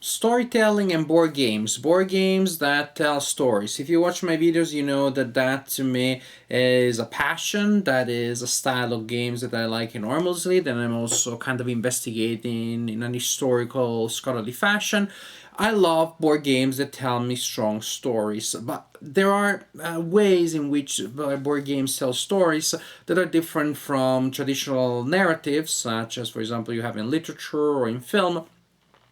Storytelling and board games that tell stories. If you watch my videos, you know that to me is a passion, that is a style of games that I like enormously, that I'm also kind of investigating in an historical, scholarly fashion. I love board games that tell me strong stories, but there are ways in which board games tell stories that are different from traditional narratives, such as, for example, you have in literature or in film.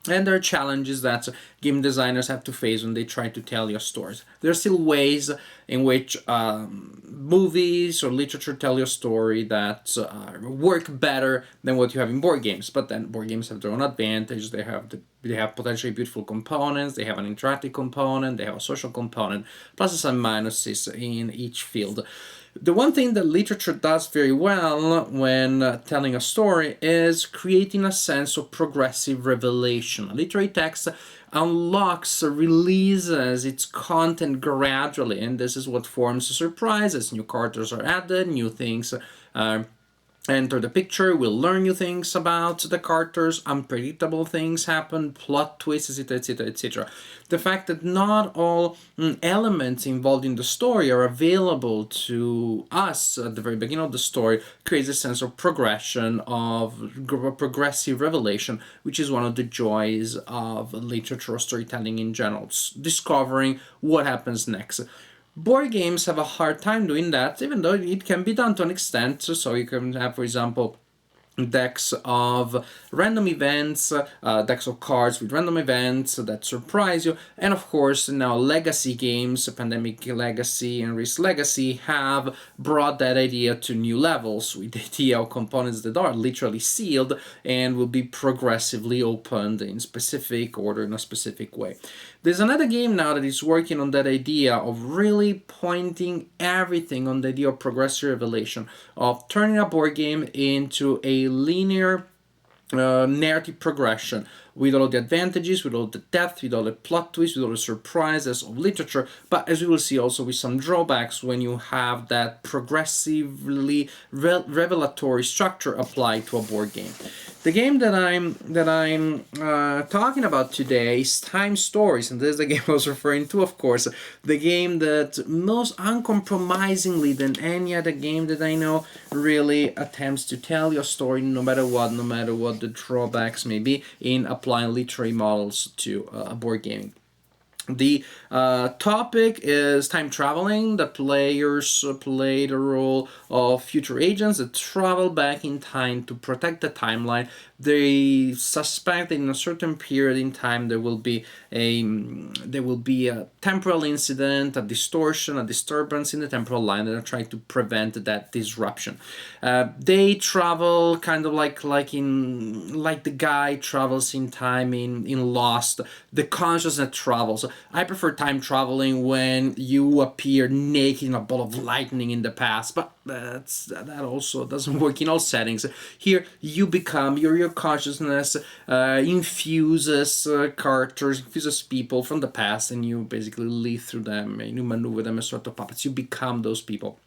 And there are challenges that game designers have to face when they try to tell your stories. There are still ways in which movies or literature tell your story that work better than what you have in board games. But then board games have their own advantage. They have potentially beautiful components. They have an interactive component. They have a social component. Pluses and minuses in each field. The one thing that literature does very well when telling a story is creating a sense of progressive revelation. A literary text unlocks, releases its content gradually, and this is what forms surprises. New characters are added, new things enter the picture, we'll learn new things about the characters, unpredictable things happen, plot twists, etc., etc., etc. The fact that not all elements involved in the story are available to us at the very beginning of the story creates a sense of progression, of progressive revelation, which is one of the joys of literature or storytelling in general, discovering what happens next. Board games have a hard time doing that, even though it can be done to an extent. So you can have, for example, decks of random events, decks of cards with random events that surprise you, and of course now legacy games, Pandemic Legacy and Risk Legacy, have brought that idea to new levels with the idea of components that are literally sealed and will be progressively opened in specific order in a specific way. There's another game now that is working on that idea of really pointing everything on the idea of progressive revelation, of turning a board game into a linear narrative progression with all the advantages, with all the depth, with all the plot twists, with all the surprises of literature, but as we will see also with some drawbacks when you have that progressively revelatory structure applied to a board game. The game that I'm talking about today is Time Stories, and this is the game I was referring to, of course, the game that most uncompromisingly than any other game that I know really attempts to tell your story no matter what the drawbacks may be in applying literary models to board gaming. The topic is time traveling. The players play the role of future agents that travel back in time to protect the timeline. They suspect that in a certain period in time there will be a temporal incident, a distortion, a disturbance in the temporal line, and they're trying to prevent that disruption. They travel kind of like the guy travels in time in Lost. The consciousness travels. I prefer time traveling when you appear naked in a ball of lightning in the past, but that also doesn't work in all settings. Here, you become your consciousness infuses characters, infuses people from the past, and you basically live through them, and you maneuver them as sort of puppets. You become those people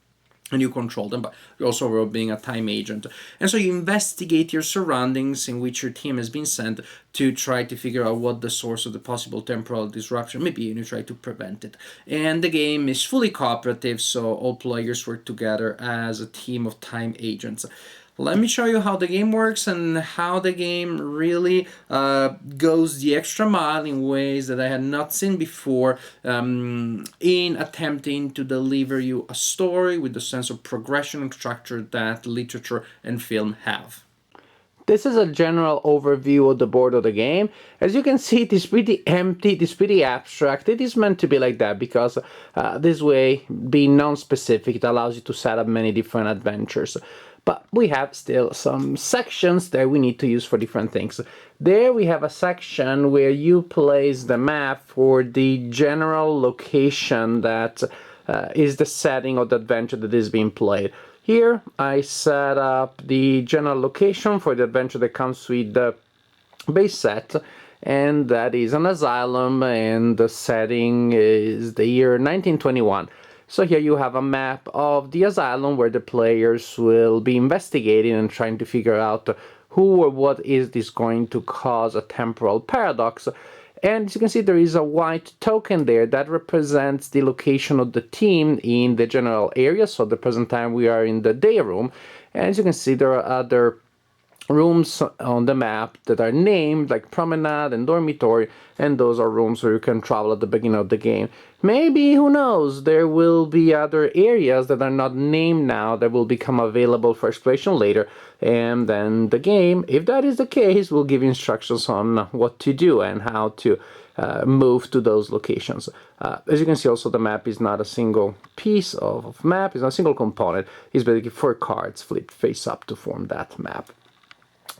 and you control them, but you also are being a time agent. And so you investigate your surroundings in which your team has been sent to try to figure out what the source of the possible temporal disruption may be, and you try to prevent it. And the game is fully cooperative, so all players work together as a team of time agents. Let me show you how the game works and how the game really goes the extra mile in ways that I had not seen before in attempting to deliver you a story with the sense of progression and structure that literature and film have. This is a general overview of the board of the game. As you can see, it is pretty empty, it is pretty abstract. It is meant to be like that because this way, being non-specific, it allows you to set up many different adventures. But we have still some sections that we need to use for different things. There we have a section where you place the map for the general location that is the setting of the adventure that is being played. Here I set up the general location for the adventure that comes with the base set, and that is an asylum, and the setting is the year 1921. So here you have a map of the asylum where the players will be investigating and trying to figure out who or what is this going to cause a temporal paradox. And as you can see, there is a white token there that represents the location of the team in the general area. So at the present time, we are in the day room. And as you can see, there are other rooms on the map that are named, like promenade and dormitory, and those are rooms where you can travel at the beginning of the game. Maybe, who knows, there will be other areas that are not named now that will become available for exploration later, and then the game, if that is the case, will give instructions on what to do and how to move to those locations. As you can see, also the map is not a single piece of map, it's not a single component, it's basically 4 cards flipped face up to form that map.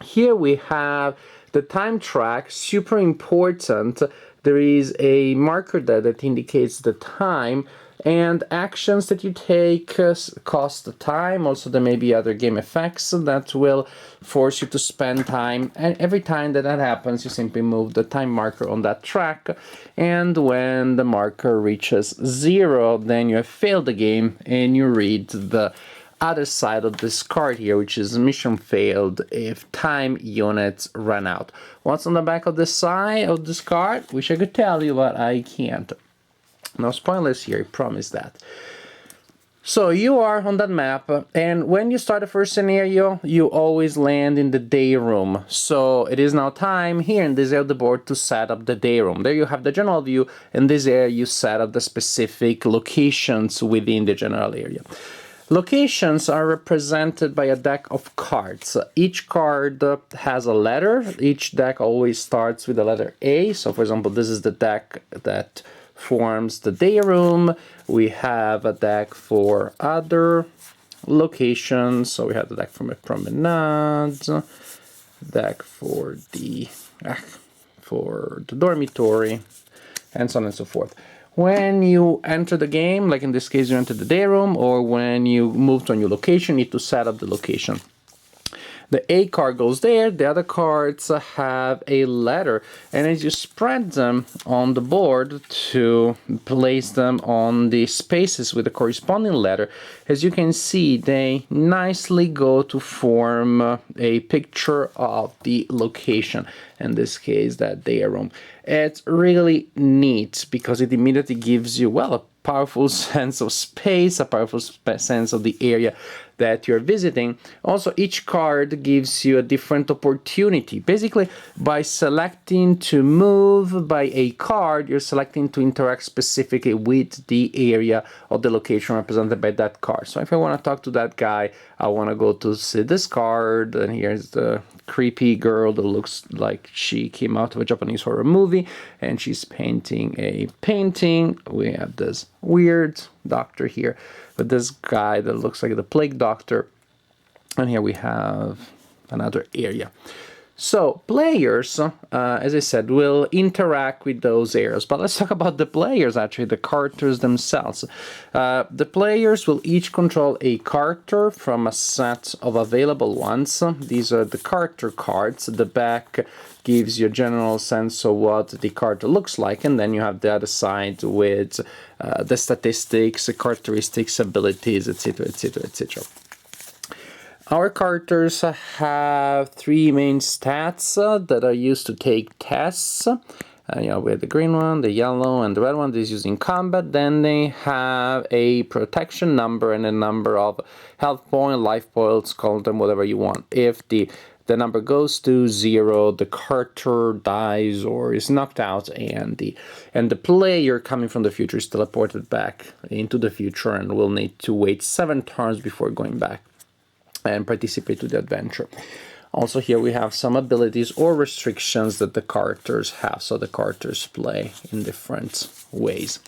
Here we have the time track, super important. There is a marker there that indicates the time, and actions that you take cost the time. Also, there may be other game effects that will force you to spend time, and every time that happens, you simply move the time marker on that track, and when the marker reaches 0, then you have failed the game, and you read the other side of this card here, which is mission failed if time units run out. What's on the back of the side of this card? Wish I could tell you, but I can't. No spoilers here, I promise that. So you are on that map, and when you start the first scenario, you always land in the day room. So it is now time here in this area of the board to set up the day room. There you have the general view, and this area you set up the specific locations within the general area. Locations are represented by a deck of cards. Each card has a letter. Each deck always starts with the letter A. So, for example, this is the deck that forms the day room. We have a deck for other locations. So we have the deck from a promenade, deck for the dormitory, and so on and so forth. When you enter the game, like in this case you enter the day room, or when you move to a new location, you need to set up the location. The A card goes there, the other cards have a letter, and as you spread them on the board to place them on the spaces with the corresponding letter, as you can see, they nicely go to form a picture of the location, in this case, that day room. It's really neat because it immediately gives you, well, a powerful sense of space, a powerful sense of the area that you're visiting. Also, each card gives you a different opportunity. Basically, by selecting to move by a card, you're selecting to interact specifically with the area of the location represented by that card. So if I want to talk to that guy, I want to go to see this card, and here's the creepy girl that looks like she came out of a Japanese horror movie, and she's painting a painting. We have this weird doctor here with this guy that looks like the plague doctor, and here we have another area. So players, as I said, will interact with those areas. But let's talk about the players, actually, the characters themselves. The players will each control a character from a set of available ones. These are the character cards. The back gives you a general sense of what the character looks like, and then you have the other side with the statistics, characteristics, abilities, etc., etc., etc. Our characters have 3 main stats that are used to take tests. We have the green one, the yellow, and the red one. This is used in combat. Then they have a protection number and a number of health points, life points, call them whatever you want. If the number goes to 0, the character dies or is knocked out, and the player coming from the future is teleported back into the future and will need to wait 7 turns before going back and participate to the adventure. Also, here we have some abilities or restrictions that the characters have, so the characters play in different ways.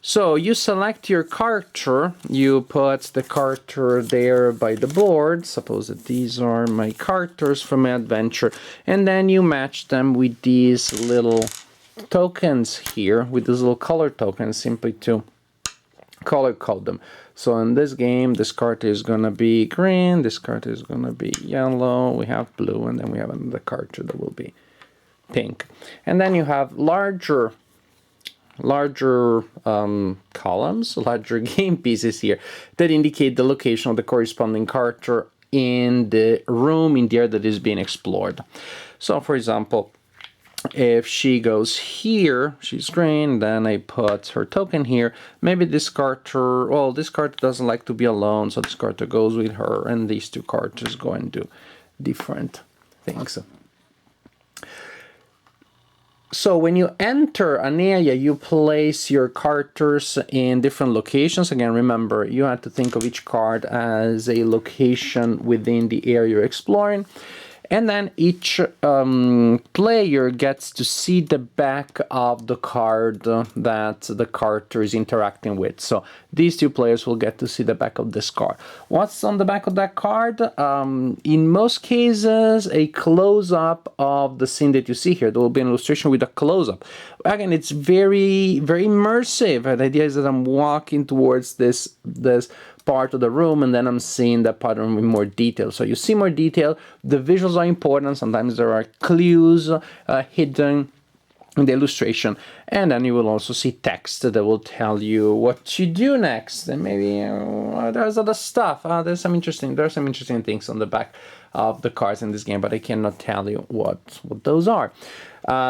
So you select your character, you put the character there by the board, suppose that these are my characters from my adventure, and then you match them with these little tokens here, with these little color tokens, simply to color code them. So in this game, this card is going to be green, this card is going to be yellow, we have blue, and then we have another character that will be pink. And then you have larger columns, larger game pieces here that indicate the location of the corresponding character in the room, in the area that is being explored. So for example, if she goes here, she's green, then I put her token here. Maybe this character, well, this card doesn't like to be alone, so this character goes with her, and these two characters go and do different things. So when you enter an area, you place your characters in different locations. Again, remember, you have to think of each card as a location within the area you're exploring. And then each player gets to see the back of the card that the character is interacting with. So these two players will get to see the back of this card. What's on the back of that card? In most cases, a close-up of the scene that you see here. There will be an illustration with a close-up. Again, it's very, very immersive. The idea is that I'm walking towards this part of the room, and then I'm seeing that pattern in more detail. So you see more detail. The visuals are important. Sometimes there are clues hidden in the illustration, and then you will also see text that will tell you what to do next. And maybe there's other stuff. There are some interesting things on the back of the cards in this game, but I cannot tell you what those are.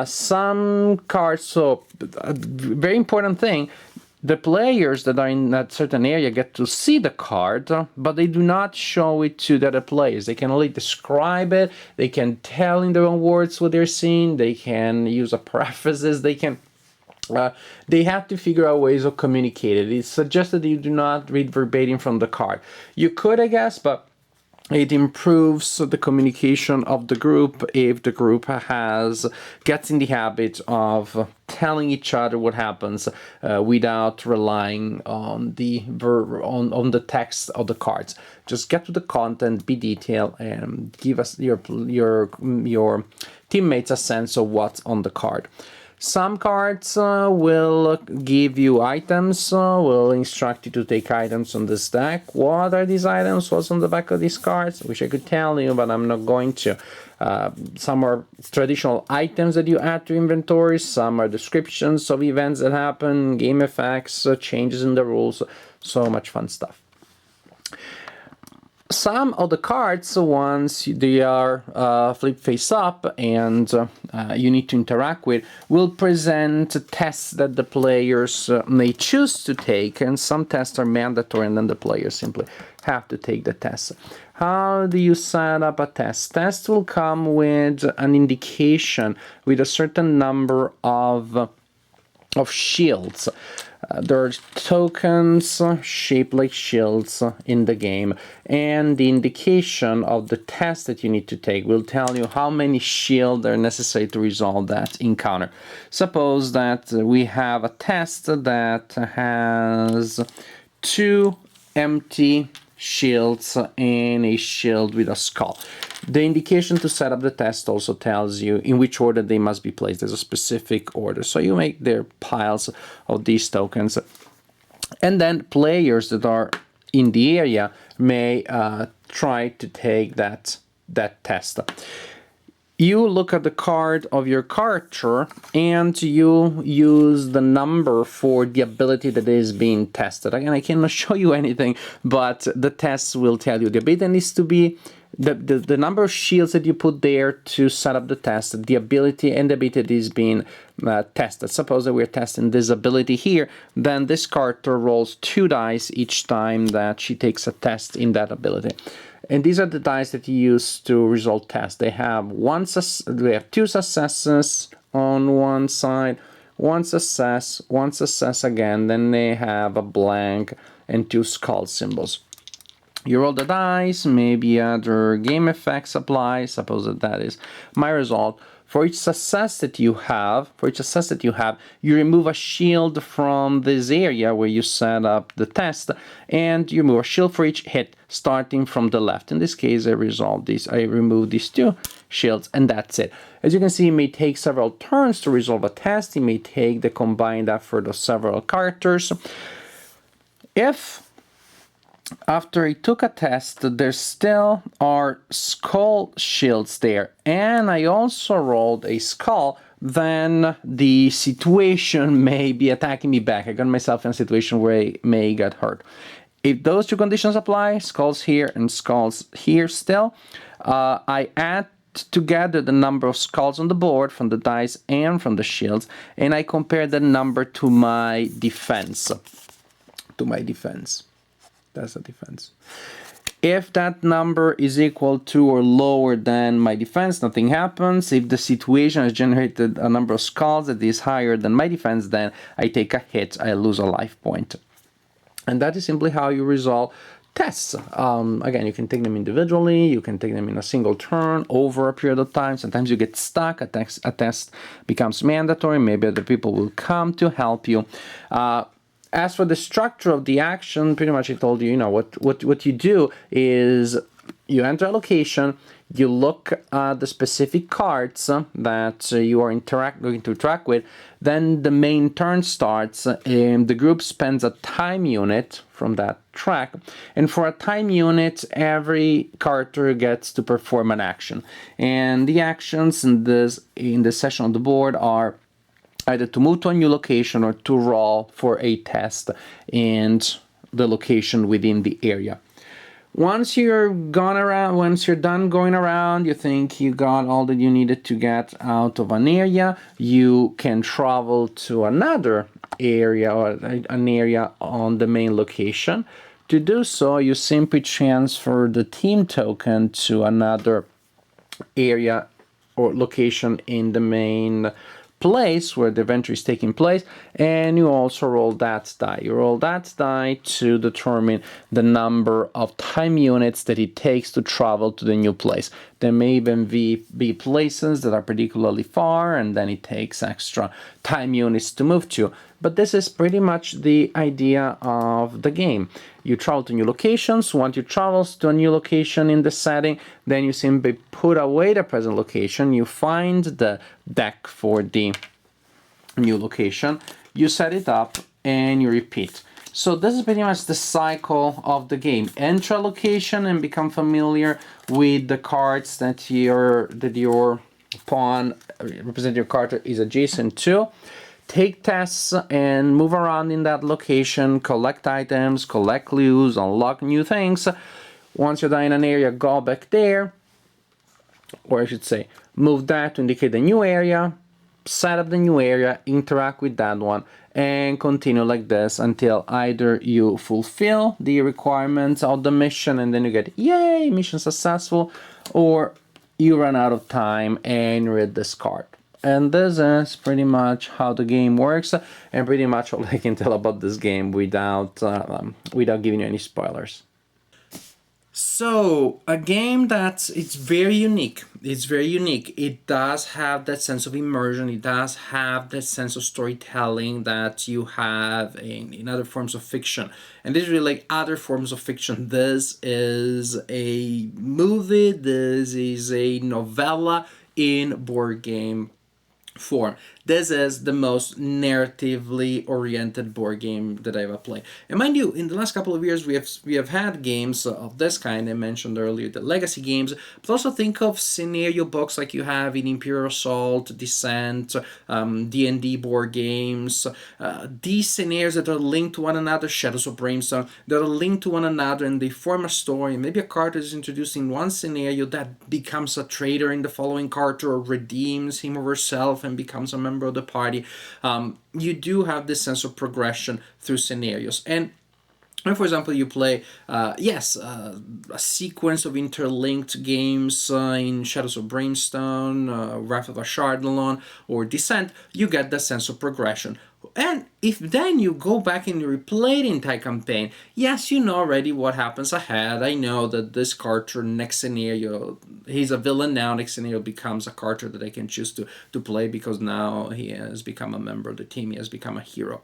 Some cards. So a very important thing. The players that are in that certain area get to see the card, but they do not show it to the other players. They can only describe it. They can tell in their own words what they're seeing. They can use a prefaces. They have to figure out ways of communicating. It's suggested that you do not read verbatim from the card. You could, I guess, but it improves the communication of the group if the group gets in the habit of telling each other what happens without relying on on the text of the cards. Just get to the content, be detailed, and give us your teammates a sense of what's on the card. Some cards will give you items, will instruct you to take items on this deck. What are these items? What's on the back of these cards? I wish I could tell you, but I'm not going to. Some are traditional items that you add to inventory. Some are descriptions of events that happen, game effects, changes in the rules. So much fun stuff. Some of the cards, once they are flipped face up and you need to interact with, will present tests that the players may choose to take, and some tests are mandatory, and then the players simply have to take the test. How do you set up a test? Test will come with an indication with a certain number of shields. There are tokens shaped like shields in the game, and the indication of the test that you need to take will tell you how many shields are necessary to resolve that encounter. Suppose that we have a test that has 2 empty shields and a shield with a skull. The indication to set up the test also tells you in which order they must be placed. There's a specific order. So you make their piles of these tokens. And then players that are in the area may try to take that test. You look at the card of your character and you use the number for the ability that is being tested. Again, I cannot show you anything, but the tests will tell you. The ability needs to be the number of shields that you put there to set up the test, the ability, and the ability that is being tested. Suppose that we're testing this ability here, then this character rolls 2 dice each time that she takes a test in that ability. And these are the dice that you use to resolve tests. They have 2 successes on one side, 1 success again, then they have a blank and 2 skull symbols. You roll the dice, maybe other game effects apply. Suppose that is my result. For each success that you have, you remove a shield from this area where you set up the test, and you remove a shield for each hit, starting from the left. In this case, I remove these 2 shields, and that's it. As you can see, it may take several turns to resolve a test. It may take the combined effort of several characters. If after I took a test, there still are skull shields there, and I also rolled a skull, then the situation may be attacking me back. I got myself in a situation where I may get hurt. If those 2 conditions apply, skulls here and skulls here still, I add together the number of skulls on the board from the dice and from the shields, and I compare the number to my defense. That's the defense. If that number is equal to or lower than my defense, nothing happens. If the situation has generated a number of skulls that is higher than my defense, then I take a hit, I lose a life point. And that is simply how you resolve tests. Again, you can take them individually, you can take them in a single turn over a period of time. Sometimes you get stuck, a test becomes mandatory, maybe other people will come to help you. As for the structure of the action, pretty much I told you, what you do is you enter a location, you look at the specific cards that you are going to interact with, then the main turn starts, and the group spends a time unit from that track, and for a time unit, every character gets to perform an action. And the actions in this session on the board are either to move to a new location or to roll for a test and the location within the area. Once you're done going around, you think you got all that you needed to get out of an area, you can travel to another area or an area on the main location. To do so, you simply transfer the team token to another area or location in the main place where the adventure is taking place, and you also roll that die. You roll that die to determine the number of time units that it takes to travel to the new place. There may even be places that are particularly far, and then it takes extra time units to move to. But this is pretty much the idea of the game. You travel to new locations. Once you travel to a new location in the setting, then you simply put away the present location. You find the deck for the new location. You set it up and you repeat. So this is pretty much the cycle of the game. Enter a location and become familiar with the cards that your pawn representing your character is adjacent to. Take tests and move around in that location, collect items, collect clues, unlock new things. Once you're done in an area, go back there, or I should say, move that to indicate the new area, set up the new area, interact with that one, and continue like this until either you fulfill the requirements of the mission and then you get, yay, mission successful, or you run out of time and read this card. And this is pretty much how the game works, and pretty much all I can tell about this game without giving you any spoilers. So, a game it's very unique. It's very unique. It does have that sense of immersion. It does have that sense of storytelling that you have in other forms of fiction. And this is really like other forms of fiction. This is a movie. This is a novella in board game form. This is the most narratively oriented board game that I've ever played. And mind you, in the last couple of years, we have had games of this kind. I mentioned earlier the legacy games, but also think of scenario books like you have in Imperial Assault, Descent, D&D board games. These scenarios that are linked to one another, Shadows of Brimstone, that are linked to one another and they form a story. Maybe a character is introduced in one scenario that becomes a traitor in the following character or redeems him or herself and becomes a member of the party. You do have this sense of progression through scenarios. And when, for example, you play, a sequence of interlinked games in Shadows of Brimstone, Wrath of Ashardalon, or Descent, you get that sense of progression. And if then you go back and you replay the entire campaign, yes, you know already what happens ahead. I know that this character, next scenario, he's a villain now, next scenario becomes a character that I can choose to play because now he has become a member of the team, he has become a hero.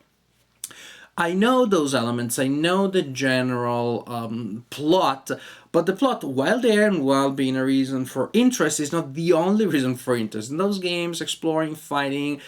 I know those elements, I know the general plot, but the plot, while there and while being a reason for interest, is not the only reason for interest. In those games, exploring, fighting,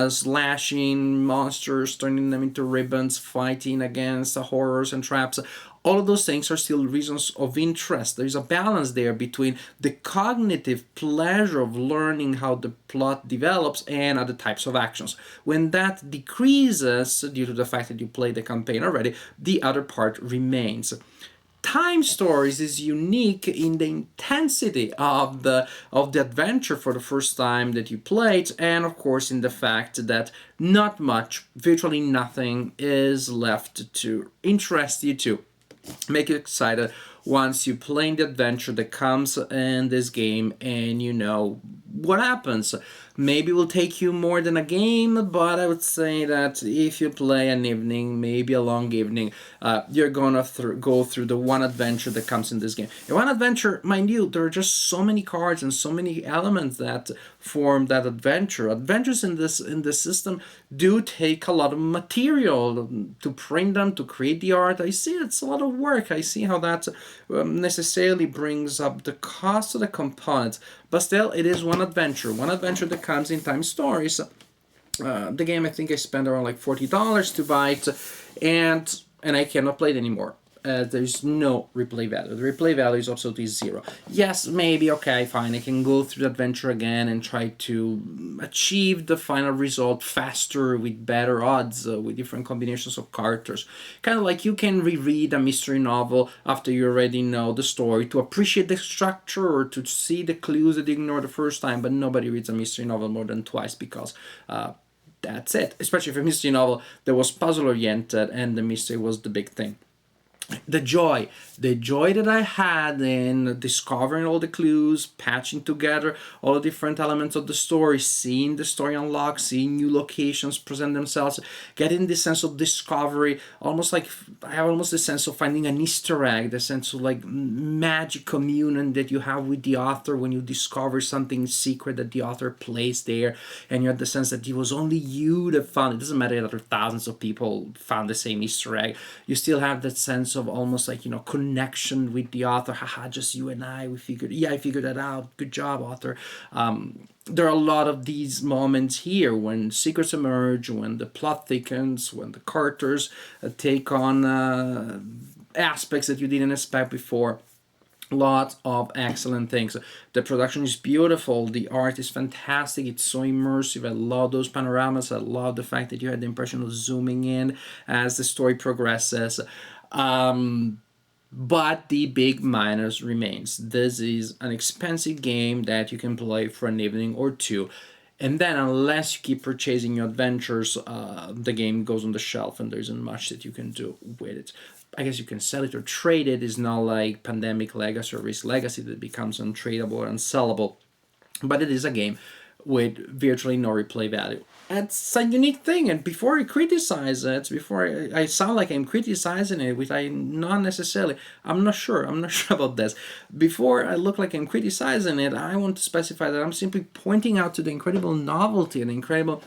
slashing monsters, turning them into ribbons, fighting against horrors and traps, all of those things are still reasons of interest. There's a balance there between the cognitive pleasure of learning how the plot develops and other types of actions. When that decreases due to the fact that you played the campaign already, the other part remains. Time Stories is unique in the intensity of the adventure for the first time that you played, and of course in the fact that not much, virtually nothing, is left to interest you to make you excited once you play the adventure that comes in this game, and you know what happens. Maybe it will take you more than a game, but I would say that if you play an evening, maybe a long evening, you're gonna go through the one adventure that comes in this game. And one adventure, mind you, there are just so many cards and so many elements that form that adventure. Adventures in this system do take a lot of material to print them, to create the art. I see it's a lot of work. I see how that necessarily brings up the cost of the components, but still, it is one adventure that comes in Time Stories. The game, I think I spent around like $40 to buy it, and I cannot play it anymore. There's no replay value. The replay value is absolutely zero. Yes, maybe, okay, fine, I can go through the adventure again and try to achieve the final result faster with better odds, with different combinations of characters. Kind of like you can reread a mystery novel after you already know the story to appreciate the structure or to see the clues that you ignored the first time, but nobody reads a mystery novel more than twice because that's it. Especially if a mystery novel that was puzzle oriented and the mystery was the big thing. The joy that I had in discovering all the clues, patching together all the different elements of the story, seeing the story unlock, seeing new locations present themselves, getting this sense of discovery, almost like I have almost the sense of finding an Easter egg, the sense of like magic communion that you have with the author when you discover something secret that the author placed there, and you have the sense that it was only you that found it. It doesn't matter that thousands of people found the same Easter egg. You still have that sense of almost like connection with the author. Haha, just you and I, I figured that out, good job, author. There are a lot of these moments here when secrets emerge, when the plot thickens, when the characters take on aspects that you didn't expect before. Lots of excellent things. The production is beautiful. The art is fantastic. It's so immersive. I love those panoramas. I love the fact that you had the impression of zooming in as the story progresses. Um, but the big minus remains. This is an expensive game that you can play for an evening or two. And then, unless you keep purchasing your adventures, the game goes on the shelf and there isn't much that you can do with it. I guess you can sell it or trade it. It's not like Pandemic Legacy or Risk Legacy that becomes untradeable or unsellable. But it is a game with virtually no replay value. It's a unique thing, and before I criticize it, before I sound like I'm criticizing it, which I not necessarily, I'm not sure about this. Before I look like I'm criticizing it, I want to specify that I'm simply pointing out to the incredible novelty and incredible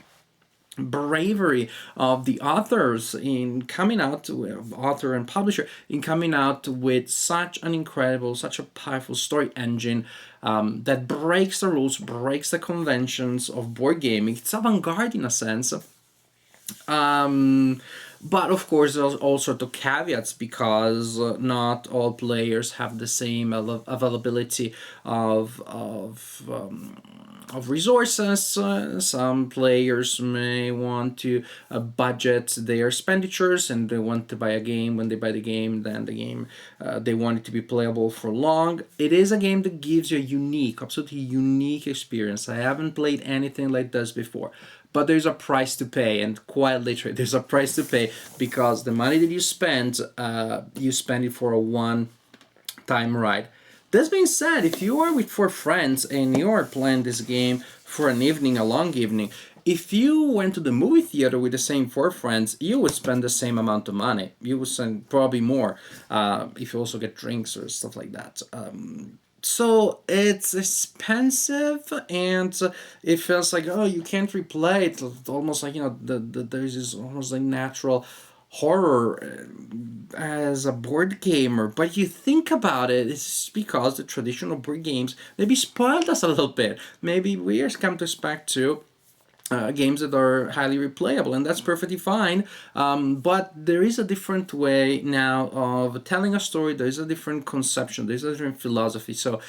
bravery of the authors in coming out with author and publisher in coming out with such an incredible, such a powerful story engine that breaks the rules, breaks the conventions of board gaming. It's avant-garde in a sense. But of course, there's all sorts of caveats because not all players have the same availability of resources. Some players may want to budget their expenditures and they want to buy a game. When they buy the game, then the game they want it to be playable for long. It is a game that gives you a unique, absolutely unique experience. I haven't played anything like this before. But there's a price to pay, and quite literally, there's a price to pay because the money that you spend it for a one-time ride. This being said, if you are with four friends and you are playing this game for an evening, a long evening, if you went to the movie theater with the same four friends, you would spend the same amount of money. You would spend probably more if you also get drinks or stuff like that. So it's expensive and it feels like, oh, you can't replay it. It's almost like there's this almost like natural horror as a board gamer. But you think about it, it's because the traditional board games maybe spoiled us a little bit. Maybe we are come to expect to games that are highly replayable, and that's perfectly fine. But there is a different way now of telling a story. There is a different conception. There is a different philosophy. So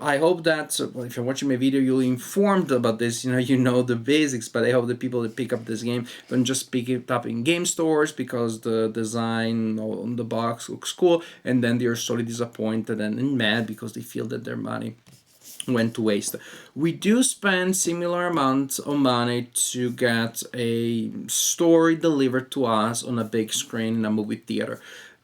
I hope that if you're watching my video, you're informed about this. You know the basics. But I hope the people that pick up this game don't just pick it up in game stores because the design on the box looks cool, and then they're sorely disappointed and mad because they feel that their money went to waste. We do spend similar amounts of money to get a story delivered to us on a big screen in a movie theater.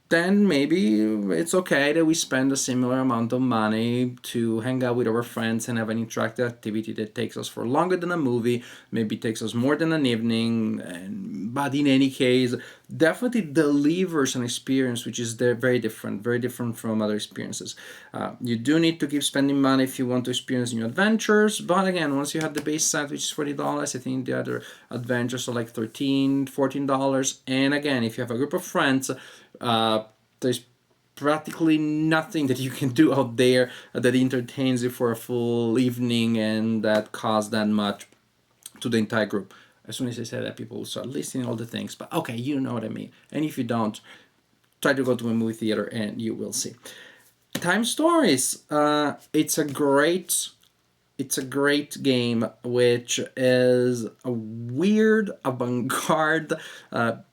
Then maybe it's okay that we spend a similar amount of money to hang out with our friends and have an interactive activity that takes us for longer than a movie, maybe takes us more than an evening, but in any case, definitely delivers an experience which is very different from other experiences. You do need to keep spending money if you want to experience new adventures, but again, once you have the base set, which is $40, I think the other adventures are like $13, $14. And again, if you have a group of friends, there's practically nothing that you can do out there that entertains you for a full evening and that costs that much to the entire group. As soon as I say that, people will start listing all the things. But okay, you know what I mean. And if you don't, try to go to a movie theater and you will see. Time Stories. It's a great game, which is a weird avant-garde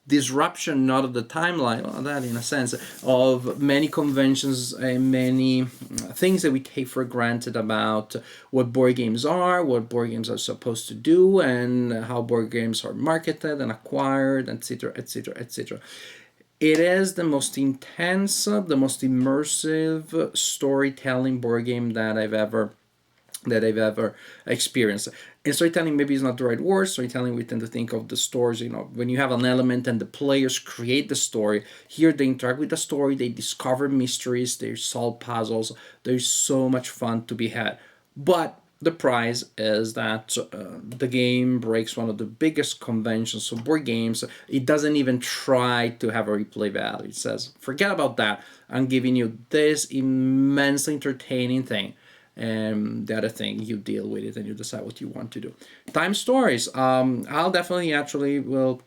disruption, not of the timeline, well, that in a sense, of many conventions and many things that we take for granted about what board games are, what board games are supposed to do, and how board games are marketed and acquired, etc., etc., etc. It is the most intense, the most immersive storytelling board game that I've ever experienced. And storytelling maybe is not the right word. Storytelling, we tend to think of the stories, when you have an element and the players create the story. Here they interact with the story, they discover mysteries, they solve puzzles. There's so much fun to be had. But the prize is that the game breaks one of the biggest conventions of board games. It doesn't even try to have a replay value. It says, forget about that. I'm giving you this immensely entertaining thing, and the other thing, you deal with it and you decide what you want to do. Time Stories. I'll definitely actually will.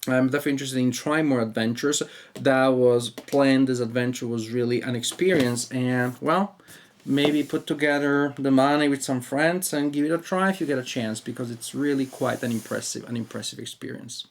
I'm definitely interested in trying more adventures. That was planned. This adventure was really an experience, and well, maybe put together the money with some friends and give it a try if you get a chance, because it's really quite an impressive experience.